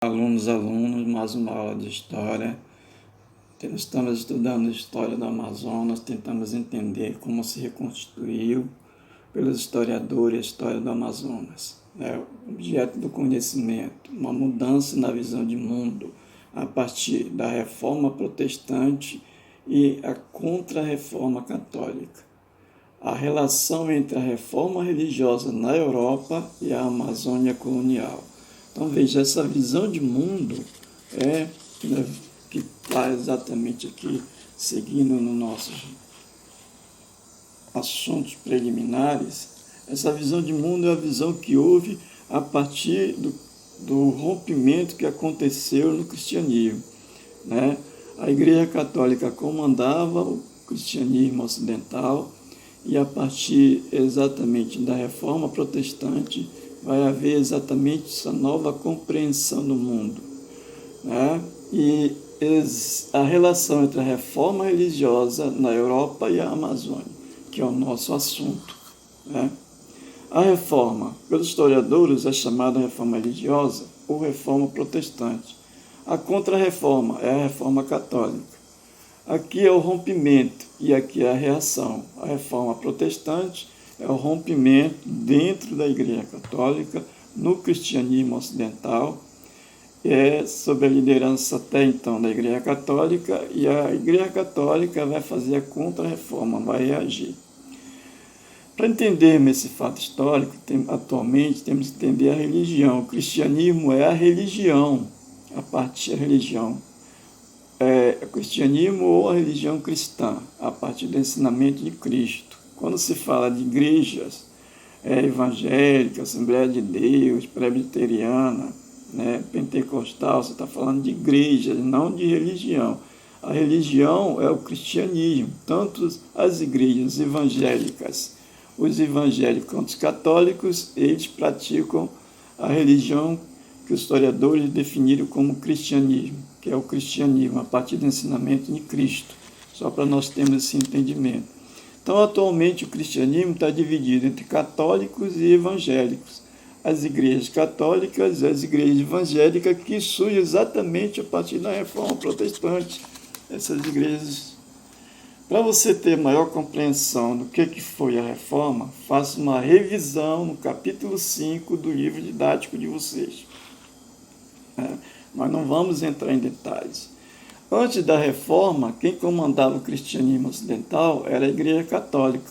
Alunos, mais uma aula de história. Estamos estudando a história do Amazonas, tentamos entender como se reconstruiu pelos historiadores a história do Amazonas. O objeto do conhecimento, uma mudança na visão de mundo a partir da reforma protestante e a contra-reforma católica. A relação entre a reforma religiosa na Europa e a Amazônia colonial. Então, veja, essa visão de mundo que está exatamente aqui, seguindo nos nossos assuntos preliminares. Essa visão de mundo é a visão que houve a partir do rompimento que aconteceu no cristianismo. A Igreja Católica comandava o cristianismo ocidental e, a partir exatamente da reforma protestante, vai haver exatamente essa nova compreensão do mundo. E a relação entre a reforma religiosa na Europa e a Amazônia, que é o nosso assunto. A reforma, pelos historiadores, é chamada reforma religiosa ou reforma protestante. A contra-reforma é a reforma católica. Aqui é o rompimento e aqui é a reação. A reforma protestante é o rompimento dentro da Igreja Católica, no cristianismo ocidental, sob a liderança até então da Igreja Católica, e a Igreja Católica vai fazer a contra-reforma, vai reagir. Para entendermos esse fato histórico, atualmente temos que entender a religião. O cristianismo é a religião, a partir da religião. O cristianismo ou a religião cristã, a partir do ensinamento de Cristo. Quando se fala de igrejas evangélica, Assembleia de Deus, presbiteriana, pentecostal, você está falando de igrejas, não de religião. A religião é o cristianismo, tanto as igrejas evangélicas, os evangélicos quanto os católicos, eles praticam a religião que os historiadores definiram como cristianismo, que é o cristianismo a partir do ensinamento de Cristo, só para nós termos esse entendimento. Então, atualmente, o cristianismo está dividido entre católicos e evangélicos. As igrejas católicas e as igrejas evangélicas, que surgem exatamente a partir da reforma protestante. Essas igrejas. Para você ter maior compreensão do que foi a reforma, faça uma revisão no capítulo 5 do livro didático de vocês. Nós não vamos entrar em detalhes. Antes da reforma, quem comandava o cristianismo ocidental era a Igreja Católica.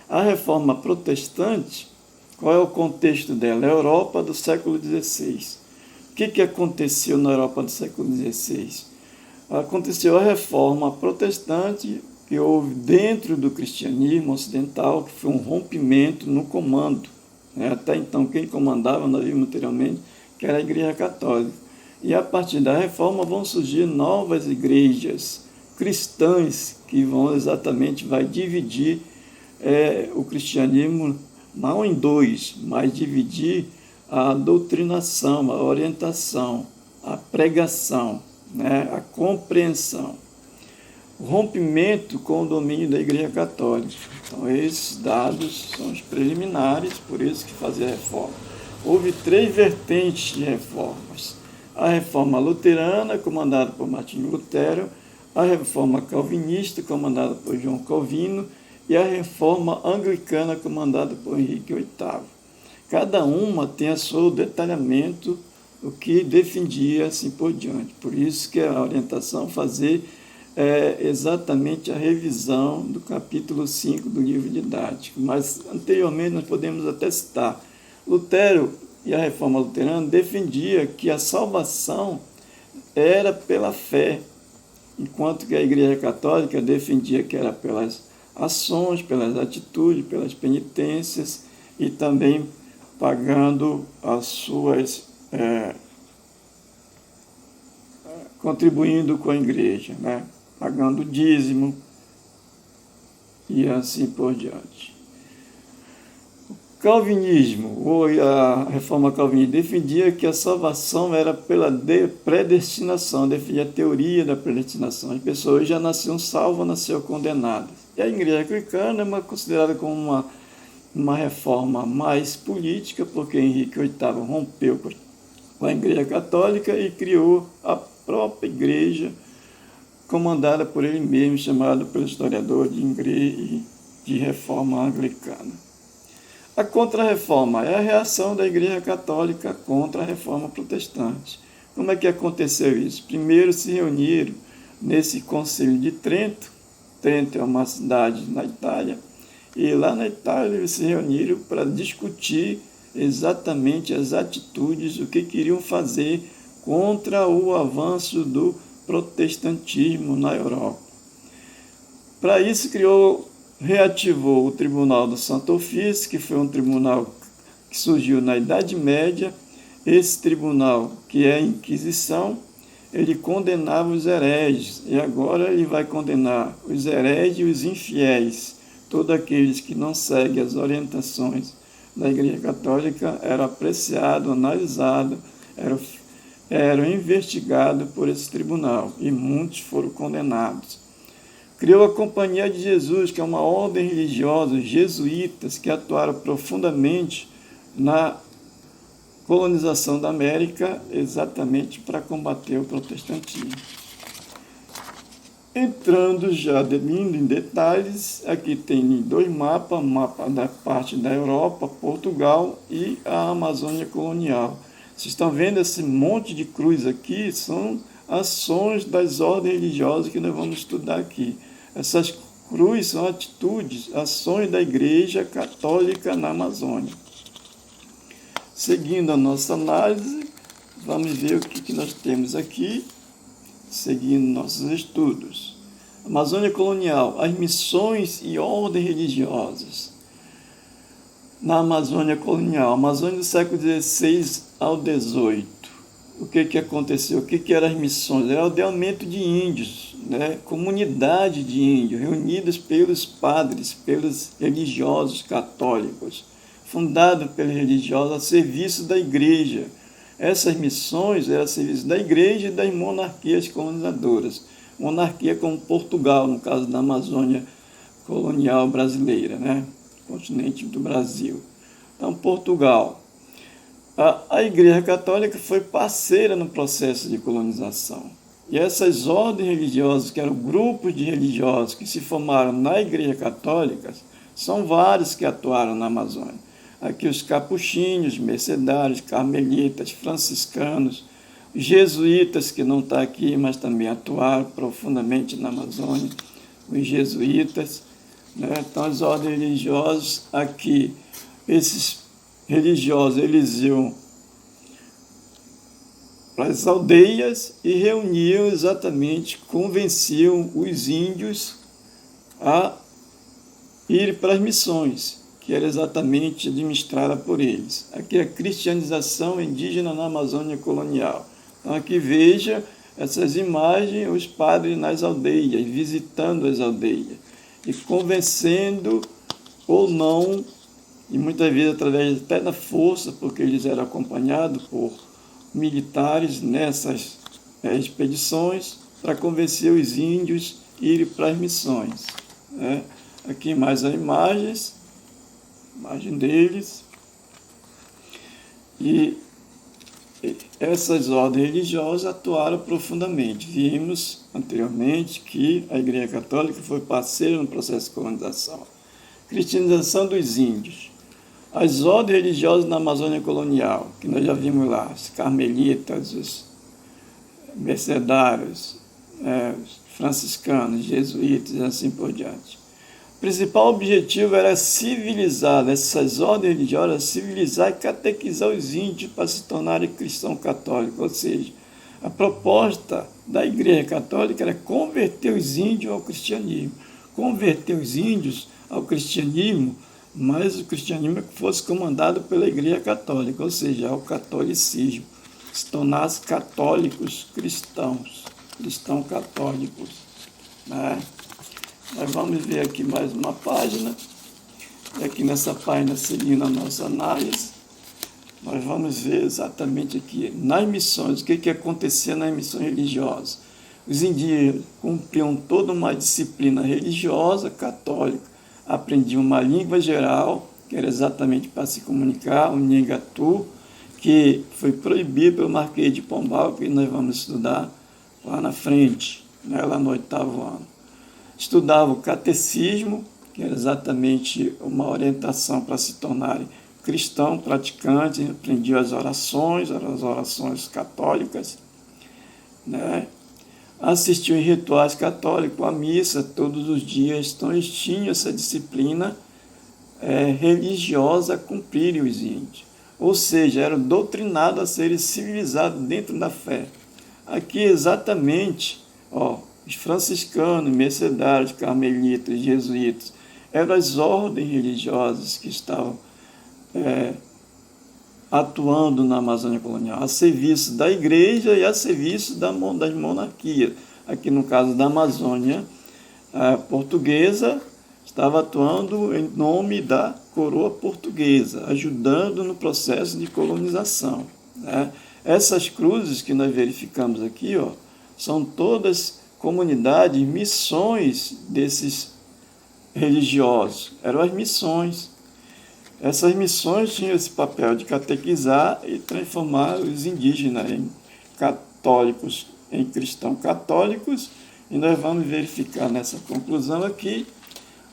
A reforma protestante, qual é o contexto dela? É a Europa do século XVI. O que aconteceu na Europa do século XVI? Aconteceu a reforma protestante, que houve dentro do cristianismo ocidental, que foi um rompimento no comando. Até então, quem comandava, nós vimos anteriormente, que era a Igreja Católica. E a partir da reforma vão surgir novas igrejas cristãs que vai dividir o cristianismo não em dois, mas dividir a doutrinação, a orientação, a pregação, a compreensão. O rompimento com o domínio da Igreja Católica. Então, esses dados são os preliminares, por isso que fazer a reforma. Houve 3 vertentes de reformas. A reforma luterana, comandada por Martinho Lutero, a reforma calvinista, comandada por João Calvino, e a reforma anglicana, comandada por Henrique VIII. Cada uma tem a seu detalhamento, o que defendia, assim por diante. Por isso que a orientação fazer exatamente a revisão do capítulo 5 do livro didático. Mas, anteriormente, nós podemos até citar. Lutero e a reforma luterana defendia que a salvação era pela fé, enquanto que a Igreja Católica defendia que era pelas ações, pelas atitudes, pelas penitências e também pagando as suas, contribuindo com a Igreja, pagando o dízimo e assim por diante. Calvinismo, ou a reforma calvinista, defendia que a salvação era pela predestinação, defendia a teoria da predestinação. As pessoas já nasciam salvas, nasciam condenadas. E a Igreja Anglicana é considerada como uma reforma mais política, porque Henrique VIII rompeu com a Igreja Católica e criou a própria igreja, comandada por ele mesmo, chamado pelo historiador de Reforma Anglicana. A Contra-Reforma é a reação da Igreja Católica contra a Reforma Protestante. Como é que aconteceu isso? Primeiro se reuniram nesse Concílio de Trento. Trento é uma cidade na Itália, e lá na Itália eles se reuniram para discutir exatamente as atitudes, o que queriam fazer contra o avanço do protestantismo na Europa. Para isso reativou o Tribunal do Santo Ofício, que foi um tribunal que surgiu na Idade Média. Esse tribunal, que é a Inquisição, ele condenava os hereges, e agora ele vai condenar os hereges e os infiéis. Todos aqueles que não seguem as orientações da Igreja Católica eram apreciados, analisados, eram investigados por esse tribunal, e muitos foram condenados. Criou a Companhia de Jesus, que é uma ordem religiosa, os jesuítas, que atuaram profundamente na colonização da América, exatamente para combater o protestantismo. Entrando já indo em detalhes, aqui tem dois mapas, o mapa da parte da Europa, Portugal e a Amazônia colonial. Vocês estão vendo esse monte de cruz aqui? São ações das ordens religiosas que nós vamos estudar aqui. Essas cruzes são atitudes, ações da Igreja Católica na Amazônia. Seguindo a nossa análise, vamos ver o que nós temos aqui, seguindo nossos estudos. Amazônia colonial, as missões e ordens religiosas. Na Amazônia colonial, Amazônia do século XVI ao XVIII. O que aconteceu? O que eram as missões? Era o aldeamento de índios, né? Comunidade de índios, reunidas pelos padres, pelos religiosos católicos, fundado pelos religiosos a serviço da igreja. Essas missões eram a serviço da igreja e das monarquias colonizadoras. Monarquia como Portugal, no caso da Amazônia colonial brasileira, né? Continente do Brasil. Então, Portugal. A Igreja Católica foi parceira no processo de colonização. E essas ordens religiosas, que eram grupos de religiosos que se formaram na Igreja Católica, são vários que atuaram na Amazônia. Aqui os capuchinhos, mercedários, carmelitas, franciscanos, os jesuítas, que não está aqui, mas também atuaram profundamente na Amazônia, os jesuítas, né? Então, as ordens religiosas aqui, esses religiosos, eles iam para as aldeias e reuniam exatamente, convenciam os índios a ir para as missões, que era exatamente administrada por eles. Aqui é a cristianização indígena na Amazônia colonial. Então aqui veja essas imagens, os padres nas aldeias, visitando as aldeias, e convencendo ou não, e muitas vezes através até da força, porque eles eram acompanhados por militares nessas expedições, para convencer os índios a irem para as missões, né? Aqui mais as imagens, imagem deles. E essas ordens religiosas atuaram profundamente. Vimos anteriormente que a Igreja Católica foi parceira no processo de colonização. Cristianização dos índios. As ordens religiosas na Amazônia colonial, que nós já vimos lá, os carmelitas, os mercedários, os franciscanos, jesuítas e assim por diante. O principal objetivo era civilizar, essas ordens religiosas, civilizar e catequizar os índios para se tornarem cristãos católicos. Ou seja, a proposta da Igreja Católica era converter os índios ao cristianismo. Converter os índios ao cristianismo, mas o cristianismo que fosse comandado pela Igreja Católica, ou seja, ao catolicismo, se tornasse católicos cristãos católicos, né? Nós vamos ver aqui mais uma página, e aqui nessa página, seguindo a nossa análise, nós vamos ver exatamente aqui, nas missões, o que acontecia nas missões religiosas. Os indígenas cumpriam toda uma disciplina religiosa católica, aprendiam uma língua geral, que era exatamente para se comunicar, o Nhengatu, que foi proibido pelo Marquês de Pombal, que nós vamos estudar lá na frente, né, lá no 8º ano. Estudava o catecismo, que era exatamente uma orientação para se tornarem cristão praticante, aprendiam as orações católicas, né? Assistiu em rituais católicos, à missa todos os dias, então eles tinham essa disciplina religiosa a cumprirem os índios. Ou seja, eram doutrinados a serem civilizados dentro da fé. Aqui exatamente, os franciscanos, mercedários, carmelitas, jesuítas, eram as ordens religiosas que estavam atuando na Amazônia colonial, a serviço da igreja e a serviço das monarquias. Aqui no caso da Amazônia portuguesa, estava atuando em nome da coroa portuguesa, ajudando no processo de colonização, né? Essas cruzes que nós verificamos aqui, são todas comunidades, missões desses religiosos. Eram as missões. Essas missões tinham esse papel de catequizar e transformar os indígenas em católicos, em cristãos católicos, e nós vamos verificar nessa conclusão aqui,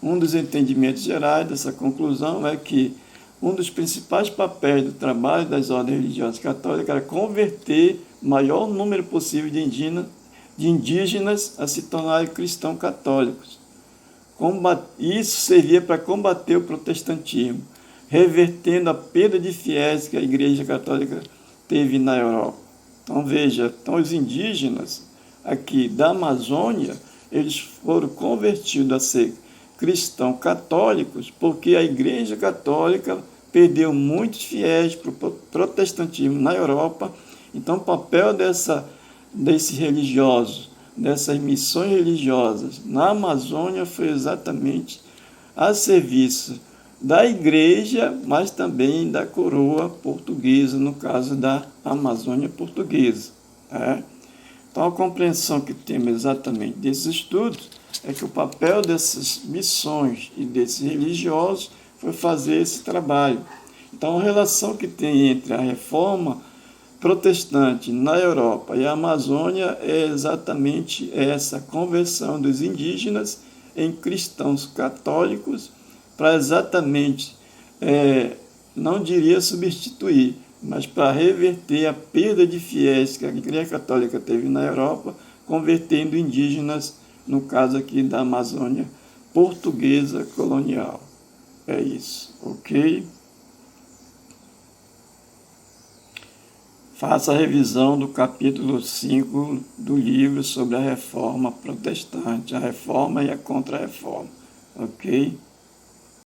um dos entendimentos gerais dessa conclusão é que um dos principais papéis do trabalho das ordens religiosas católicas era converter o maior número possível de indígenas a se tornarem cristãos católicos. Isso servia para combater o protestantismo, revertendo a perda de fiéis que a Igreja Católica teve na Europa. Então veja, os indígenas aqui da Amazônia, eles foram convertidos a ser cristãos católicos porque a Igreja Católica perdeu muitos fiéis para o protestantismo na Europa. Então o papel desses religiosos, dessas missões religiosas na Amazônia foi exatamente a serviço da igreja, mas também da coroa portuguesa, no caso da Amazônia portuguesa. Então, a compreensão que temos exatamente desses estudos é que o papel dessas missões e desses religiosos foi fazer esse trabalho. Então, a relação que tem entre a reforma protestante na Europa e a Amazônia é exatamente essa conversão dos indígenas em cristãos católicos, para exatamente, não diria substituir, mas para reverter a perda de fiéis que a Igreja Católica teve na Europa, convertendo indígenas, no caso aqui da Amazônia portuguesa colonial. É isso, ok? Faça a revisão do capítulo 5 do livro sobre a reforma protestante, a reforma e a contra-reforma, ok?